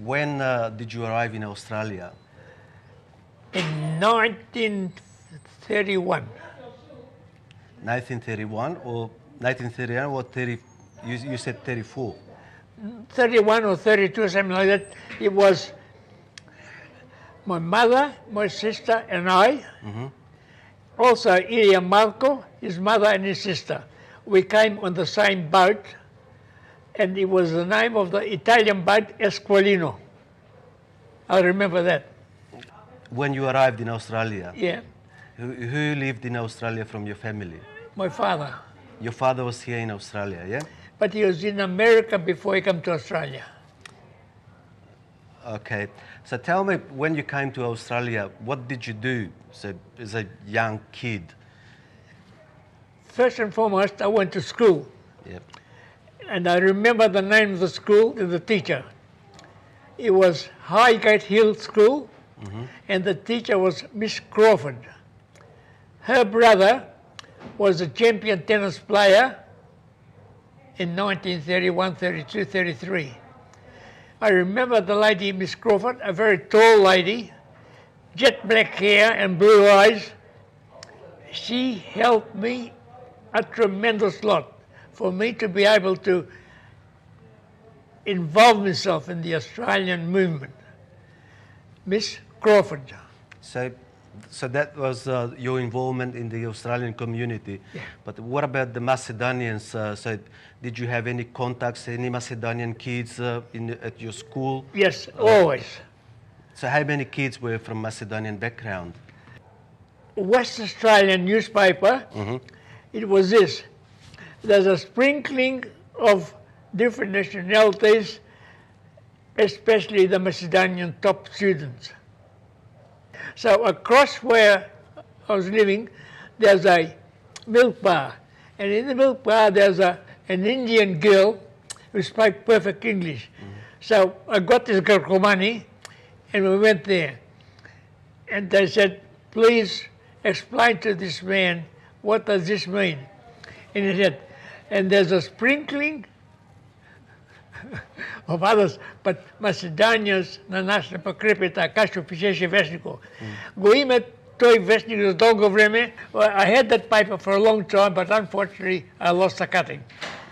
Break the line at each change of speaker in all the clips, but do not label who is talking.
When did you arrive in Australia?
In 1931.
1931 or 1931 or 30? You said 34.
31 or 32, something like that. It was my mother, my sister, and I. Also, Ilya Marco, his mother and his sister. We came on the same boat, and it was the name of the Italian boat, Esquilino. I remember that.
When you arrived in Australia?
Yeah.
Who lived in Australia from your family?
My father.
Your father was here in Australia, yeah?
But he was in America before he came to Australia.
Okay. So tell me, when you came to Australia, what did you do as a young kid?
First and foremost, I went to school.
Yep.
And I remember the name of the school and the teacher. It was Highgate Hill School, and the teacher was Miss Crawford. Her brother was a champion tennis player in 1931, 32, 33. I remember the lady, Miss Crawford, a very tall lady, jet black hair and blue eyes. She helped me a tremendous lot for me to be able to involve myself in the Australian movement. Miss Crawford.
So that was your involvement in the Australian community.
Yeah.
But what about the Macedonians? So did you have any contacts, any Macedonian kids at your school?
Yes, always.
So how many kids were from Macedonian background?
West Australian Newspaper, it was this. There's a sprinkling of different nationalities, especially the Macedonian top students. So across where I was living, there's a milk bar. And in the milk bar, there's an Indian girl who spoke perfect English. So I got this girl money, and we went there. And they said, please explain to this man, what does this mean? And he said, and there's a sprinkling of others, but Macedonians na nas ne pokrepita kašu pišeše vesniku. Go ime toj vesnik za dolgo vreme. I had that paper for a long time, but unfortunately I lost the cutting.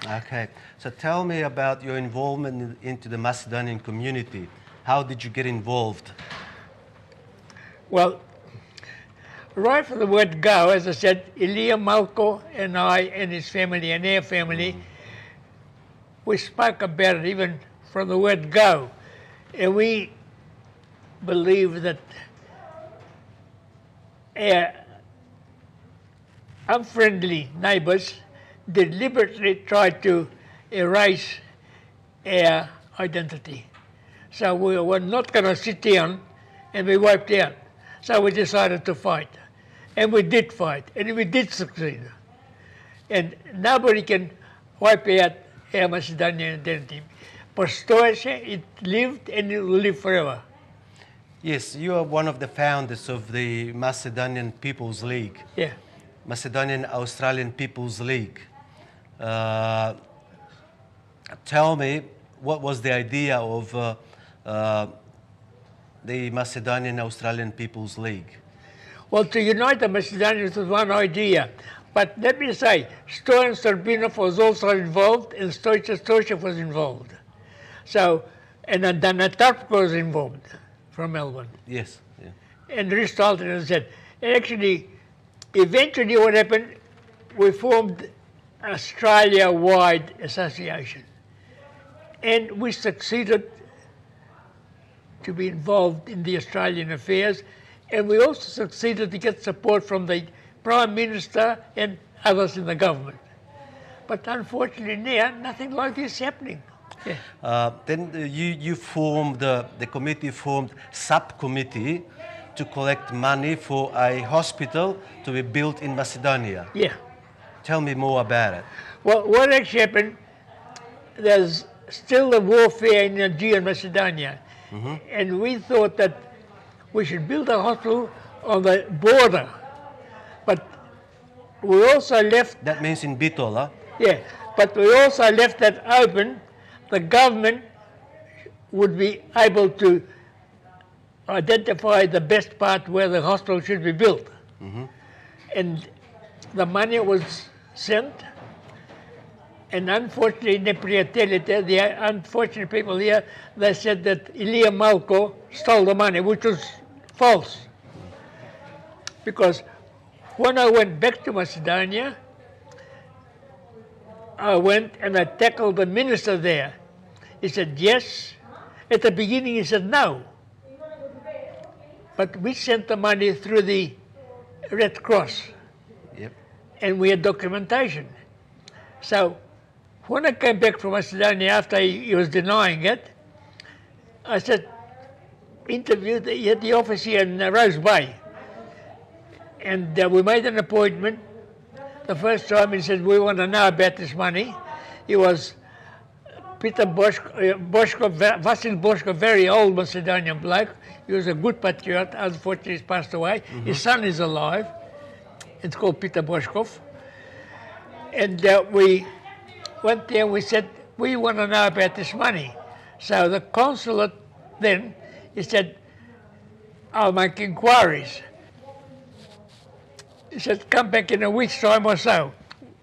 Okay, so tell me about your involvement into the Macedonian community. How did you get involved?
Well, right from the word go, as I said, Ilya Malko and I and his family and their family, we spoke about it even from the word go. And we believe that our unfriendly neighbors deliberately tried to erase our identity. So we were not going to sit down and be wiped out. So we decided to fight. And we did fight, and we did succeed. And nobody can wipe out our Macedonian identity. Postoje, it lived and it will live forever.
Yes, you are one of the founders of the Macedonian Peoples League.
Yeah.
Macedonian Australian Peoples League. Tell me, what was the idea of the Macedonian Australian Peoples League?
Well, to unite the Macedonians was one idea. But let me say, Stoyan Sorbinov was also involved, and Stoica Stoichev was involved. So, and then Natarp was involved from Melbourne.
Yes. Yeah.
And Rhys Dalton said, actually, eventually what happened, we formed Australia-wide association. And we succeeded to be involved in the Australian affairs, and we also succeeded to get support from the Prime Minister and others in the government. But unfortunately now, nothing like this is happening. Yeah.
Then you formed, the committee formed subcommittee to collect money for a hospital to be built in Macedonia.
Yeah.
Tell me more about it.
Well, what actually happened, there's still the warfare in Aegean Macedonia. And we thought that we should build a hospital on the border. But we also left...
That means in Bitola?
Yeah, but we also left that open. The government would be able to identify the best part where the hospital should be built. And the money was sent, and unfortunately, the unfortunate people here, they said that Ilia Malko stole the money, which was false. Because when I went back to Macedonia, I went and I tackled the minister there. He said, yes. At the beginning, he said, no. But we sent the money through the Red Cross.
Yep.
And we had documentation. So when I came back from Macedonia after he was denying it, I said, interviewed at the office here in Rose Bay. And we made an appointment. The first time he said, we want to know about this money. He was Peter Boshko, Vasil Boshko, very old Macedonian bloke. He was a good patriot. Unfortunately, he's passed away. His son is alive. It's called Peter Boshkov. And we went there and we said, we want to know about this money. So the consulate then, he said, I'll make inquiries. He said, come back in a week's time or so.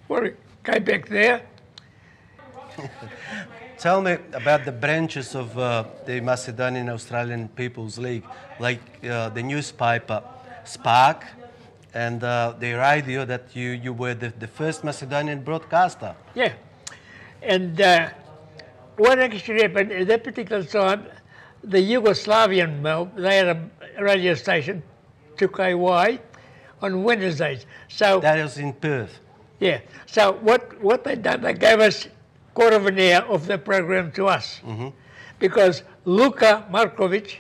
Well, came back there.
Tell me about the branches of the Macedonian Australian Peoples League, like the newspaper Spark and the radio that you were the first Macedonian broadcaster.
Yeah. And what actually happened at that particular time, the Yugoslavian, they had a radio station, 2KY, on Wednesdays. So
that was in Perth.
Yeah. So what they done, they gave us quarter of an hour of the program to us. Because Luka Markovic,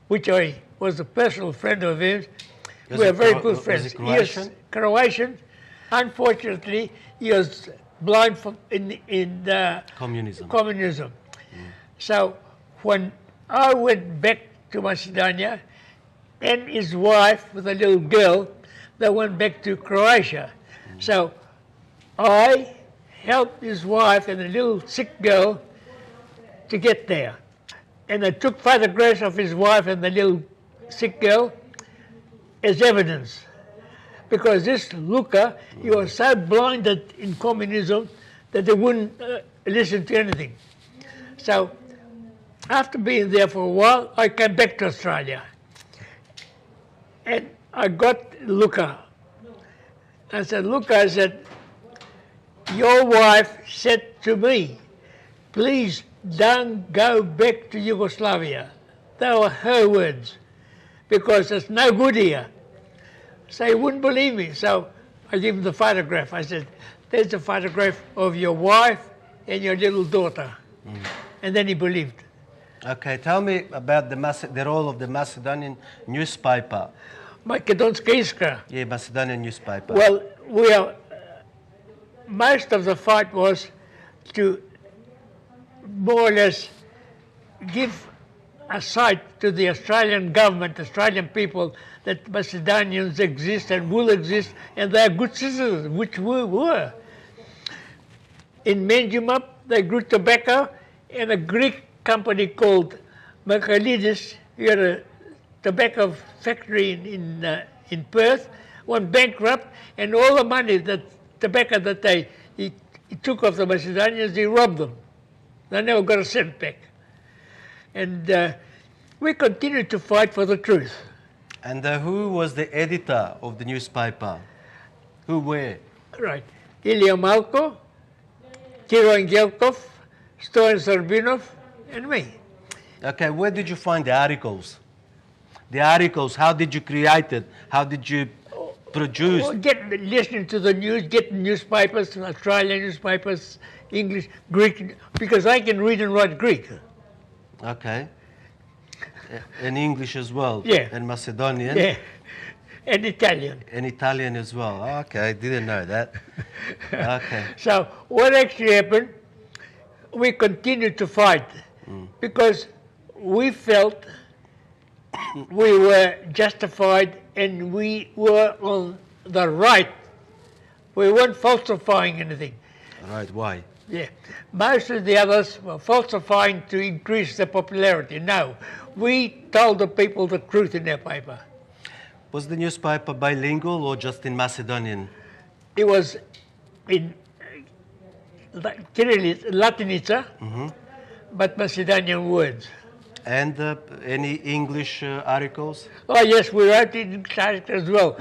which I was a personal friend of his, we were very good friends.
Was he Croatian?
He was Croatian. Unfortunately, he was blind in communism. So when I went back to Macedonia, and his wife with a little girl, they went back to Croatia. So I helped his wife and a little sick girl to get there. And I took photographs of his wife and the little sick girl as evidence. Because this Luka, he was so blinded in communism that he wouldn't listen to anything. So after being there for a while, I came back to Australia. And I got Luka. I said, Luka, I said, your wife said to me, please don't go back to Yugoslavia. They were her words, because it's no good here. So he wouldn't believe me. So I gave him the photograph. I said, there's a photograph of your wife and your little daughter. And then he believed.
Okay, tell me about the role of the Macedonian newspaper.
Macedonski-Iskra.
Yeah, Macedonian newspaper.
Well, most of the fight was to more or less give a sight to the Australian government, Australian people, that Macedonians exist and will exist, and they are good citizens, which we were. In Menjumak, they grew tobacco, and a Greek company called Michaelidis, he had a tobacco factory in Perth, went bankrupt, and all the money, the tobacco that he took off the Macedonians, he robbed them. They never got a cent back. And we continued to fight for the truth.
And who was the editor of the newspaper? Who were?
Right. Ilya Malko, Kiro Angelkov, Stoyan Sorbinov, and me.
Okay, where did you find the articles? The articles, how did you create it? How did you produce?
Well, listening to the news, getting newspapers, Australian newspapers, English, Greek, because I can read and write Greek.
Okay. And English as well?
Yeah.
And Macedonian?
Yeah. And Italian.
And Italian as well. Okay, didn't know that. Okay.
So what actually happened, we continued to fight because we felt we were justified and we were on the right. We weren't falsifying anything.
Right, why?
Yeah. Most of the others were falsifying to increase the popularity. No, we told the people the truth in their paper.
Was the newspaper bilingual or just in Macedonian?
It was in Latinica, but Macedonian words.
And any English articles?
Oh yes, we wrote in English as well.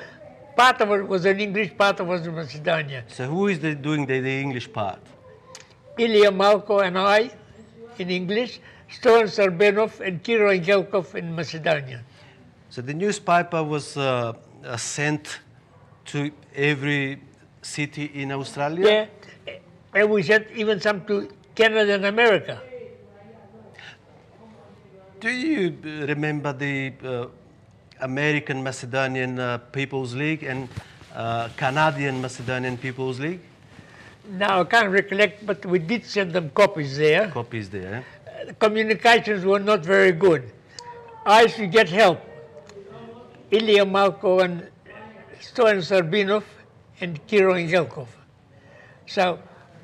Part of it was in English, part of it was in Macedonian.
So who is doing the English part?
Ilya Malko and I in English, Stoyan Serbenov and Kiro Angelkov in Macedonian.
So the newspaper was sent to every city in Australia?
Yeah, and we sent even some to Canada and America.
Do you remember the American Macedonian Peoples League and Canadian Macedonian Peoples League?
Now I can't recollect, but we did send them copies there.
Copies there.
The communications were not very good. I used to get help. Ilya Malko and Stoyan Serbinov and Kiro Angelkov. So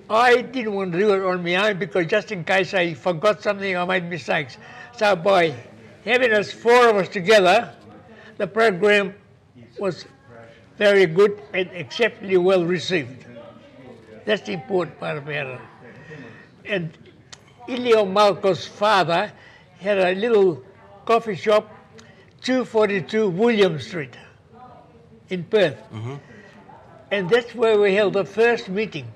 I didn't want to do it on my own because just in case I forgot something or made mistakes. So by having us, four of us together, the program was very good and exceptionally well received. That's the important part about it. And Ilya Malko's father had a little coffee shop, 242 William Street in Perth. And that's where we held the first meeting.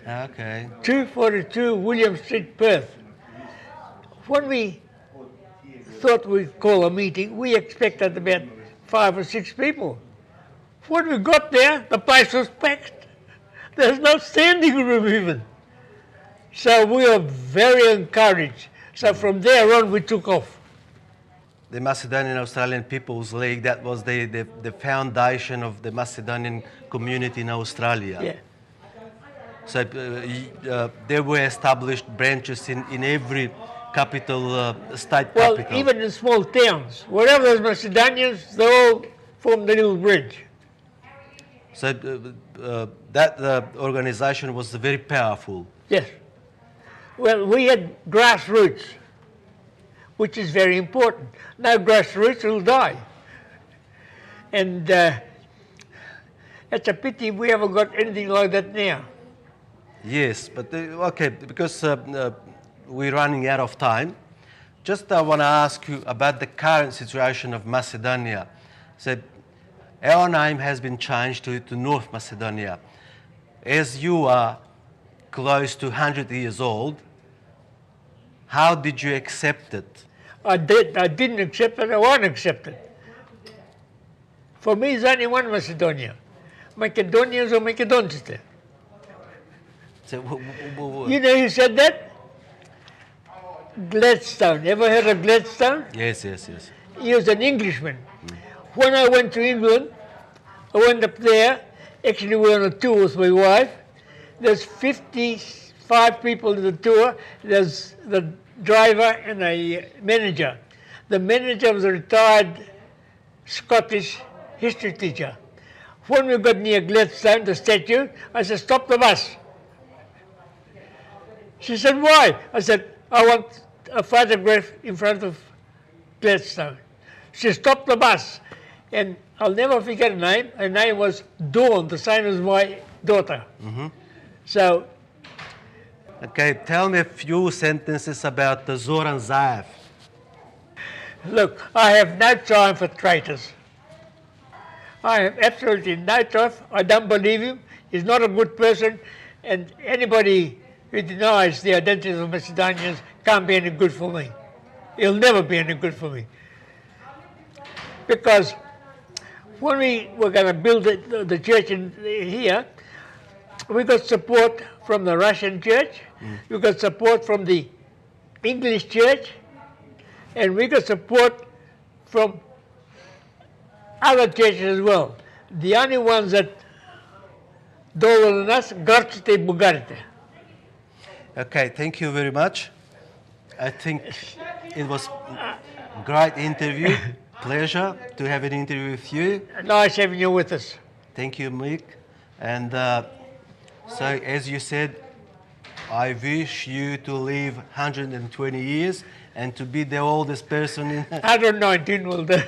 Okay.
242 William Street, Perth. When we thought we'd call a meeting, we expected about 5 or 6 people. When we got there, the place was packed. There's no standing room even. So we were very encouraged. So from there on, we took off.
The Macedonian Australian Peoples League, that was the foundation of the Macedonian community in Australia.
Yeah.
So there were established branches in every capital, state
Well,
capital.
even in small towns, wherever there's Macedonians, they all formed a little bridge.
So that organization was very powerful.
Yes. Well, we had grassroots, which is very important. No grassroots will die. And it's a pity we haven't got anything like that now.
Yes, but okay, because we're running out of time. Just I want to ask you about the current situation of Macedonia. So our name has been changed to North Macedonia. As you are close to 100 years old, how did you accept it?
I didn't accept it, I won't accept it. For me, there's only one Macedonia. Macedonians or Macedoniste.
So,
You know who said that? Gladstone. Ever heard of Gladstone?
yes, yes, yes.
He was an Englishman. When I went to England, I went up there. Actually, we were on a tour with my wife. There's 55 people in the tour. There's the driver and a manager. The manager was a retired Scottish history teacher. When we got near Gladstone, the statue, I said, "Stop the bus." She said, "Why?" I said, "I want a photograph in front of Gladstone." She stopped the bus, and I'll never forget her name. Her name was Dawn, the same as my daughter. So,
Okay, tell me a few sentences about Zoran Zaev.
look, I have no time for traitors. I have absolutely no time. I don't believe him. He's not a good person, and anybody who denies the identity of Macedonians can't be any good for me. He'll never be any good for me. Because when we were going to build the church here, we got support from the Russian church, we got support from the English church, and we got support from other churches as well. The only ones that dominate us, Grčite and Bugarite.
Okay, thank you very much. I think it was a great interview. Pleasure to have an interview with you.
Nice having you with us.
Thank you, Mick. And so, as you said, I wish you to live 120 years and to be the oldest person in...
119 will do.